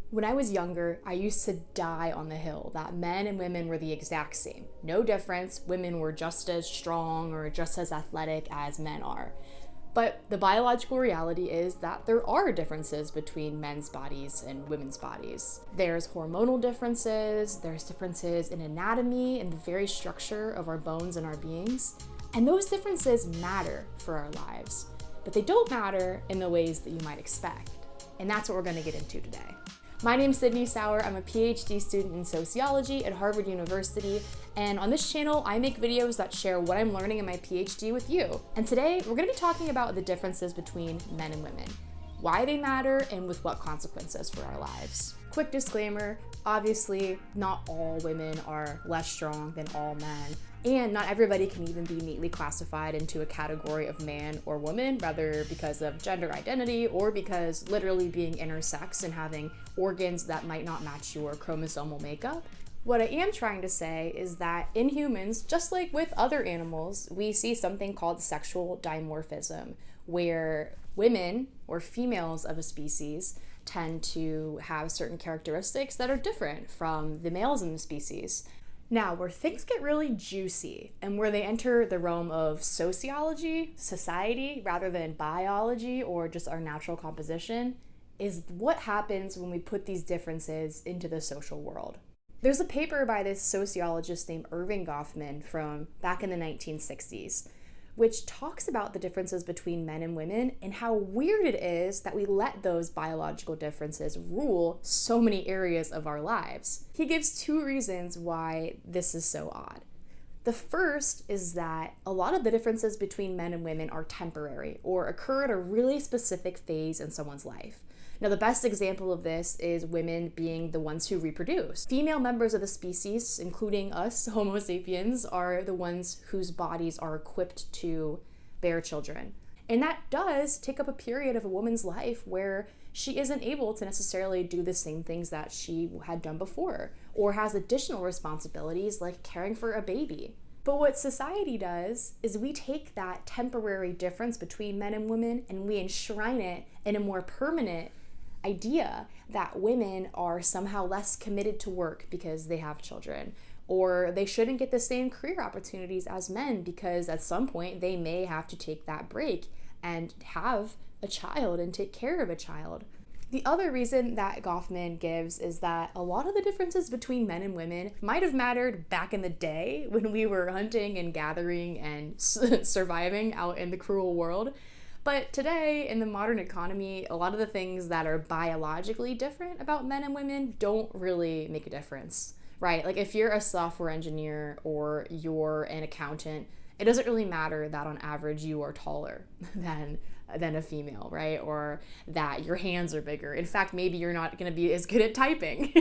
When I was younger, I used to die on the hill that men and women were the exact same. No difference. Women were just as strong or just as athletic as men are. But the biological reality is that there are differences between men's bodies and women's bodies. There's hormonal differences, there's differences in anatomy and the very structure of our bones and our beings. And those differences matter for our lives, but they don't matter in the ways that you might expect. And that's what we're going to get into today. My name's Sydney Sauer. I'm a PhD student in sociology at Harvard University, and on this channel, I make videos that share what I'm learning in my PhD with you. And today, we're gonna be talking about the differences between men and women, why they matter, and with what consequences for our lives. Quick disclaimer, obviously, not all women are less strong than all men, and not everybody can even be neatly classified into a category of man or woman, rather because of gender identity or because literally being intersex and having organs that might not match your chromosomal makeup. What I am trying to say is that in humans, just like with other animals, we see something called sexual dimorphism, where women or females of a species tend to have certain characteristics that are different from the males in the species. Now, where things get really juicy and where they enter the realm of sociology, society, rather than biology or just our natural composition, is what happens when we put these differences into the social world. There's a paper by this sociologist named Erving Goffman from back in the 1960s, which talks about the differences between men and women and how weird it is that we let those biological differences rule so many areas of our lives. He gives two reasons why this is so odd. The first is that a lot of the differences between men and women are temporary or occur at a really specific phase in someone's life. Now, the best example of this is women being the ones who reproduce. Female members of the species, including us, Homo sapiens, are the ones whose bodies are equipped to bear children. And that does take up a period of a woman's life where she isn't able to necessarily do the same things that she had done before, or has additional responsibilities like caring for a baby. But what society does is we take that temporary difference between men and women and we enshrine it in a more permanent idea that women are somehow less committed to work because they have children, or they shouldn't get the same career opportunities as men because at some point they may have to take that break and have a child and take care of a child. The other reason that Goffman gives is that a lot of the differences between men and women might have mattered back in the day when we were hunting and gathering and surviving out in the cruel world. But today, in the modern economy, a lot of the things that are biologically different about men and women don't really make a difference, right? Like if you're a software engineer or you're an accountant, it doesn't really matter that on average you are taller than a female, right? Or that your hands are bigger. In fact, maybe you're not going to be as good at typing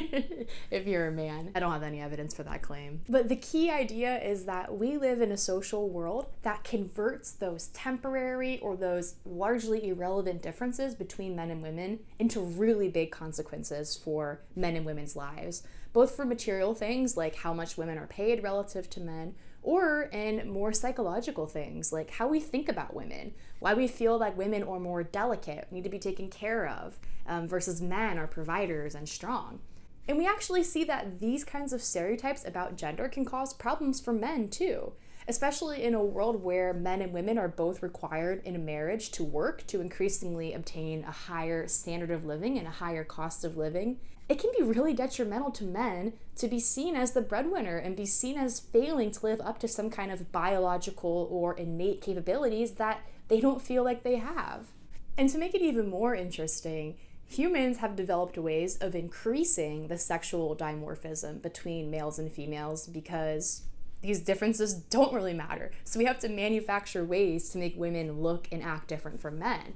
if you're a man. I don't have any evidence for that claim. But the key idea is that we live in a social world that converts those temporary or those largely irrelevant differences between men and women into really big consequences for men and women's lives, both for material things like how much women are paid relative to men, or in more psychological things like how we think about women, why we feel like women are more delicate, need to be taken care of, versus men are providers and strong. And we actually see that these kinds of stereotypes about gender can cause problems for men too, especially in a world where men and women are both required in a marriage to work to increasingly obtain a higher standard of living and a higher cost of living. It can be really detrimental to men to be seen as the breadwinner and be seen as failing to live up to some kind of biological or innate capabilities that they don't feel like they have. And to make it even more interesting, humans have developed ways of increasing the sexual dimorphism between males and females because these differences don't really matter. So we have to manufacture ways to make women look and act different from men.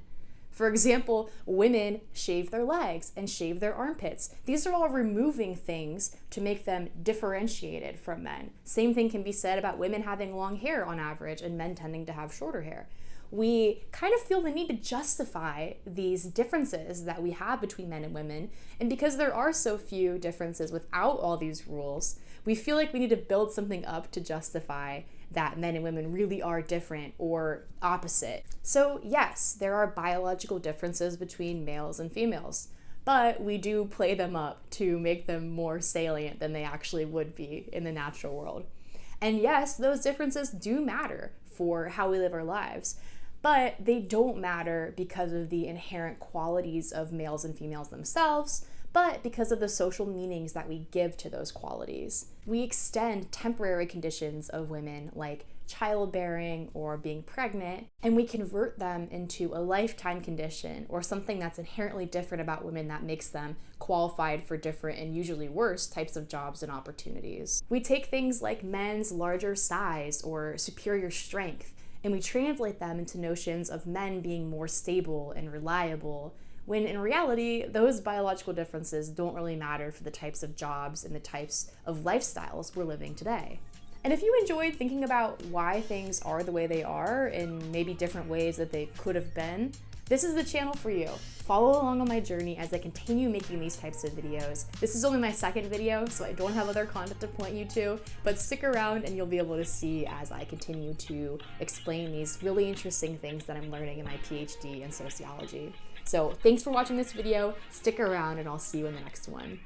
For example, women shave their legs and shave their armpits. These are all removing things to make them differentiated from men. Same thing can be said about women having long hair on average and men tending to have shorter hair. We kind of feel the need to justify these differences that we have between men and women, and because there are so few differences without all these rules, we feel like we need to build something up to justify that men and women really are different or opposite. So yes, there are biological differences between males and females, but we do play them up to make them more salient than they actually would be in the natural world. And yes, those differences do matter for how we live our lives, but they don't matter because of the inherent qualities of males and females themselves, but because of the social meanings that we give to those qualities. We extend temporary conditions of women like childbearing or being pregnant, and we convert them into a lifetime condition or something that's inherently different about women that makes them qualified for different and usually worse types of jobs and opportunities. We take things like men's larger size or superior strength, and we translate them into notions of men being more stable and reliable, when in reality, those biological differences don't really matter for the types of jobs and the types of lifestyles we're living today. And if you enjoyed thinking about why things are the way they are in maybe different ways that they could have been, this is the channel for you. Follow along on my journey as I continue making these types of videos. This is only my second video, so I don't have other content to point you to, but stick around and you'll be able to see as I continue to explain these really interesting things that I'm learning in my PhD in sociology. So thanks for watching this video, stick around, and I'll see you in the next one.